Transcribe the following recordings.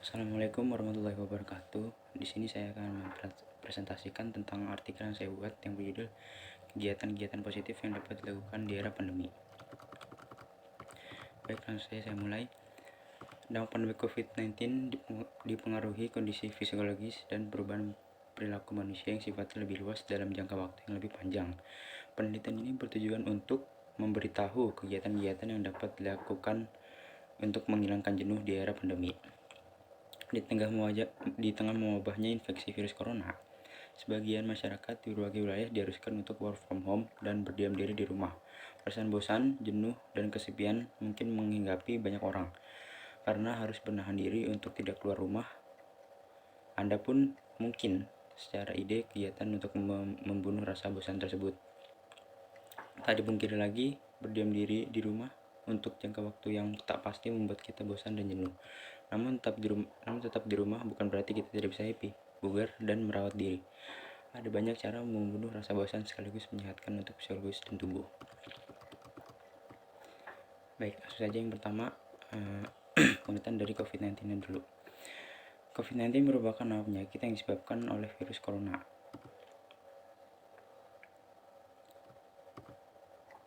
Assalamualaikum warahmatullahi wabarakatuh. Di sini saya akan mempresentasikan tentang artikel yang saya buat yang berjudul kegiatan-kegiatan positif yang dapat dilakukan di era pandemi. Baik, langsung saja saya mulai. Dampak pandemi COVID-19 dipengaruhi kondisi fisiologis dan perubahan perilaku manusia yang sifatnya lebih luas dalam jangka waktu yang lebih panjang. Penelitian ini bertujuan untuk memberitahu kegiatan-kegiatan yang dapat dilakukan untuk menghilangkan jenuh di era pandemi. Di tengah mewabahnya infeksi virus corona, sebagian masyarakat di berbagai wilayah diharuskan untuk work from home dan berdiam diri di rumah. Perasaan bosan, jenuh, dan kesepian mungkin menghinggapi banyak orang. Karena harus menahan diri untuk tidak keluar rumah, Anda pun mungkin secara ide kegiatan untuk membunuh rasa bosan tersebut. Tak dipungkiri lagi, berdiam diri di rumah untuk jangka waktu yang tak pasti membuat kita bosan dan jenuh. Namun tetap di rumah bukan berarti kita tidak bisa happy, bugar, dan merawat diri. Ada banyak cara membunuh rasa bosan sekaligus menyehatkan untuk psikologis dan tubuh. Baik, langsung saja yang pertama, pengertian dari COVID-19 dulu. COVID-19 merupakan nama penyakit yang disebabkan oleh virus corona.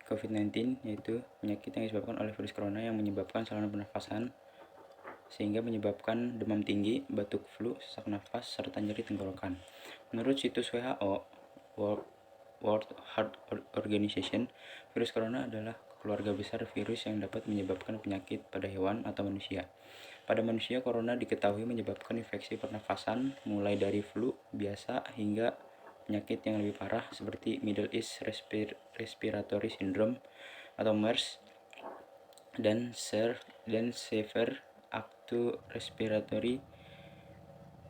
COVID-19 yaitu penyakit yang disebabkan oleh virus corona yang menyebabkan saluran pernafasan sehingga menyebabkan demam tinggi, batuk flu, sesak nafas, serta nyeri tenggorokan. Menurut situs WHO, World Health Organization, virus corona adalah keluarga besar virus yang dapat menyebabkan penyakit pada hewan atau manusia. Pada manusia, corona diketahui menyebabkan infeksi pernafasan mulai dari flu biasa hingga penyakit yang lebih parah seperti Middle East Respiratory Syndrome atau MERS dan Severe Acute Respiratory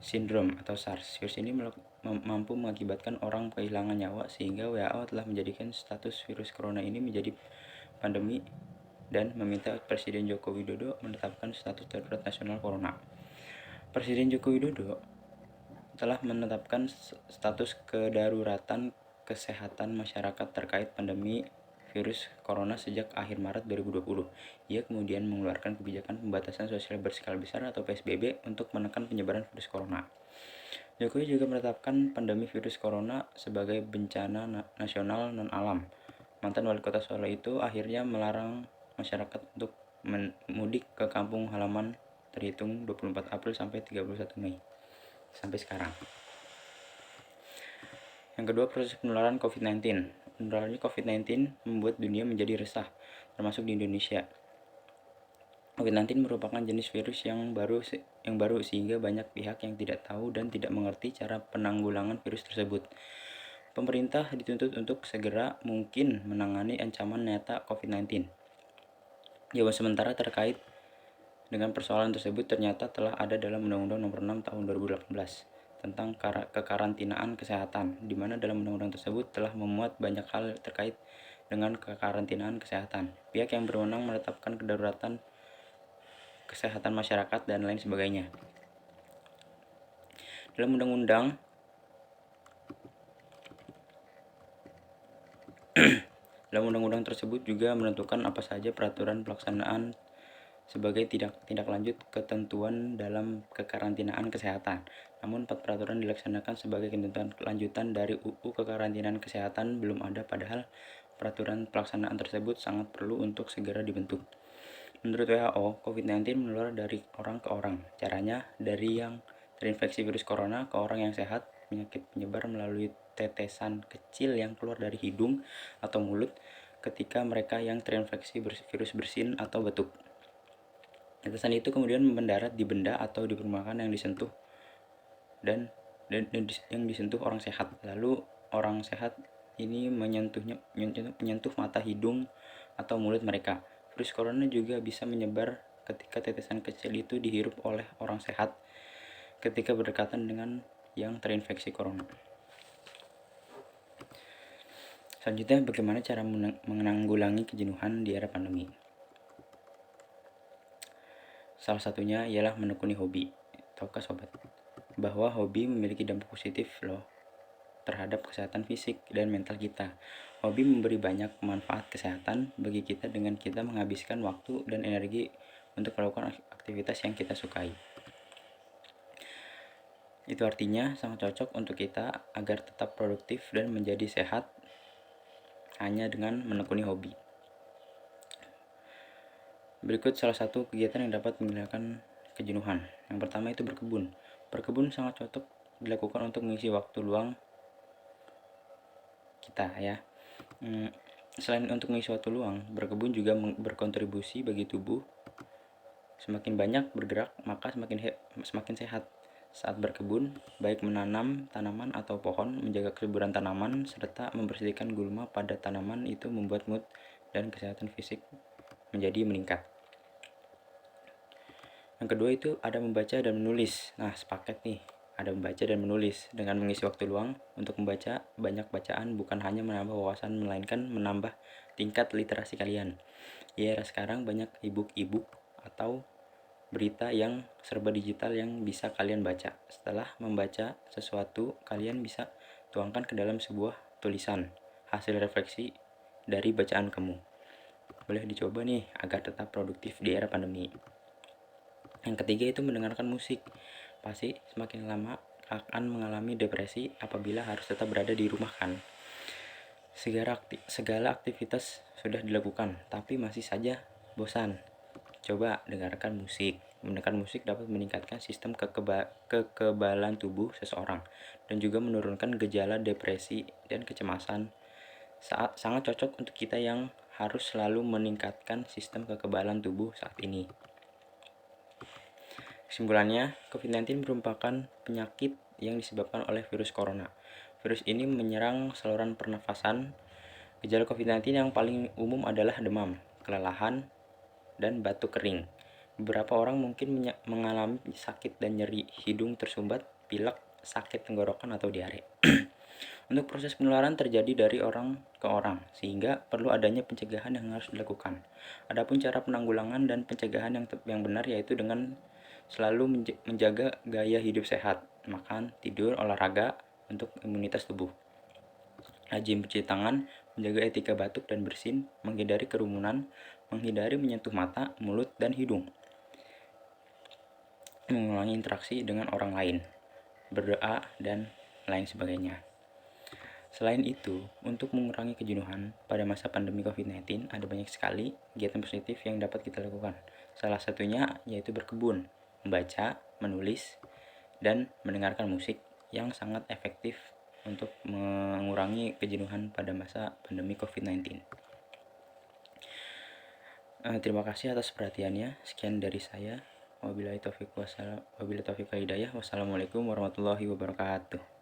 Syndrome atau SARS. Virus ini mampu mengakibatkan orang kehilangan nyawa sehingga WHO telah menjadikan status virus corona ini menjadi pandemi dan meminta Presiden Joko Widodo menetapkan status darurat nasional corona. Presiden Joko Widodo telah menetapkan status kedaruratan kesehatan masyarakat terkait pandemi virus corona sejak akhir Maret 2020. Ia kemudian mengeluarkan kebijakan pembatasan sosial berskala besar atau PSBB untuk menekan penyebaran virus corona. Jokowi juga menetapkan pandemi virus corona sebagai bencana nasional non-alam. Mantan wali kota Solo itu akhirnya melarang masyarakat untuk mudik ke kampung halaman terhitung 24 April sampai 31 Mei. Sampai sekarang. Yang kedua, proses penularan COVID-19. Penularannya COVID-19 membuat dunia menjadi resah, termasuk di Indonesia. COVID-19 merupakan jenis virus yang baru sehingga banyak pihak yang tidak tahu dan tidak mengerti cara penanggulangan virus tersebut. Pemerintah dituntut untuk segera mungkin menangani ancaman nyata COVID-19. Jawaban sementara terkait dengan persoalan tersebut ternyata telah ada dalam Undang-Undang Nomor 6 Tahun 2018 tentang kekarantinaan kesehatan, di mana dalam undang-undang tersebut telah memuat banyak hal terkait dengan kekarantinaan kesehatan. Pihak yang berwenang menetapkan kedaruratan kesehatan masyarakat dan lain sebagainya. Dalam undang-undang tersebut juga menentukan apa saja peraturan pelaksanaan sebagai tindak lanjut ketentuan dalam kekarantinaan kesehatan. Namun 4 peraturan dilaksanakan sebagai ketentuan lanjutan dari UU Kekarantinaan Kesehatan belum ada, padahal peraturan pelaksanaan tersebut sangat perlu untuk segera dibentuk. Menurut WHO, COVID-19 menular dari orang ke orang. Caranya dari yang terinfeksi virus corona ke orang yang sehat. Penyakit menyebar melalui tetesan kecil yang keluar dari hidung atau mulut ketika mereka yang terinfeksi virus bersin atau batuk. Tetesan itu kemudian mendarat di benda atau di permukaan yang disentuh dan yang disentuh orang sehat. Lalu orang sehat ini menyentuh mata, hidung, atau mulut mereka. Virus corona juga bisa menyebar ketika tetesan kecil itu dihirup oleh orang sehat ketika berdekatan dengan yang terinfeksi corona. Selanjutnya, bagaimana cara menanggulangi kejenuhan di era pandemi? Salah satunya ialah menekuni hobi. Tahukah sobat, bahwa hobi memiliki dampak positif loh terhadap kesehatan fisik dan mental kita. Hobi memberi banyak manfaat kesehatan bagi kita dengan kita menghabiskan waktu dan energi untuk melakukan aktivitas yang kita sukai. Itu artinya sangat cocok untuk kita agar tetap produktif dan menjadi sehat hanya dengan menekuni hobi. Berikut salah satu kegiatan yang dapat menghilangkan kejenuhan. Yang pertama itu berkebun. Berkebun sangat cocok dilakukan untuk mengisi waktu luang kita ya. Selain untuk mengisi waktu luang, berkebun juga berkontribusi bagi tubuh. Semakin banyak bergerak, maka semakin sehat. Saat berkebun, baik menanam tanaman atau pohon, menjaga kesuburan tanaman, serta membersihkan gulma pada tanaman itu membuat mood dan kesehatan fisik menjadi meningkat. Yang kedua itu ada membaca dan menulis. Nah, sepaket nih, ada membaca dan menulis. Dengan mengisi waktu luang untuk membaca, banyak bacaan bukan hanya menambah wawasan, melainkan menambah tingkat literasi kalian. Ya, era sekarang banyak e-book atau berita yang serba digital yang bisa kalian baca. Setelah membaca sesuatu, kalian bisa tuangkan ke dalam sebuah tulisan, hasil refleksi dari bacaan kamu. Boleh dicoba nih agar tetap produktif di era pandemi. Yang ketiga itu mendengarkan musik. Pasti semakin lama akan mengalami depresi apabila harus tetap berada di rumah kan. Segala aktivitas sudah dilakukan, tapi masih saja bosan. Coba dengarkan musik. Mendengarkan musik dapat meningkatkan sistem kekebalan tubuh seseorang dan juga menurunkan gejala depresi dan kecemasan. Sangat cocok untuk kita yang harus selalu meningkatkan sistem kekebalan tubuh saat ini. Kesimpulannya, COVID-19 merupakan penyakit yang disebabkan oleh virus corona. Virus ini menyerang saluran pernafasan. Gejala COVID-19 yang paling umum adalah demam, kelelahan, dan batuk kering. Beberapa orang mungkin mengalami sakit dan nyeri hidung tersumbat, pilek, sakit tenggorokan, atau diare. Untuk proses penularan terjadi dari orang ke orang, sehingga perlu adanya pencegahan yang harus dilakukan. Adapun cara penanggulangan dan pencegahan yang benar yaitu dengan selalu menjaga gaya hidup sehat, makan, tidur, olahraga untuk imunitas tubuh. Rajin mencuci tangan, menjaga etika batuk dan bersin, menghindari kerumunan, menghindari menyentuh mata, mulut, dan hidung. Mengulangi interaksi dengan orang lain, berdoa, dan lain sebagainya. Selain itu, untuk mengurangi kejenuhan pada masa pandemi COVID-19, ada banyak sekali kegiatan positif yang dapat kita lakukan. Salah satunya yaitu berkebun, membaca, menulis, dan mendengarkan musik yang sangat efektif untuk mengurangi kejenuhan pada masa pandemi COVID-19. Terima kasih atas perhatiannya. Sekian dari saya. Wabillahi taufiq wal hidayah. Wassalamualaikum warahmatullahi wabarakatuh.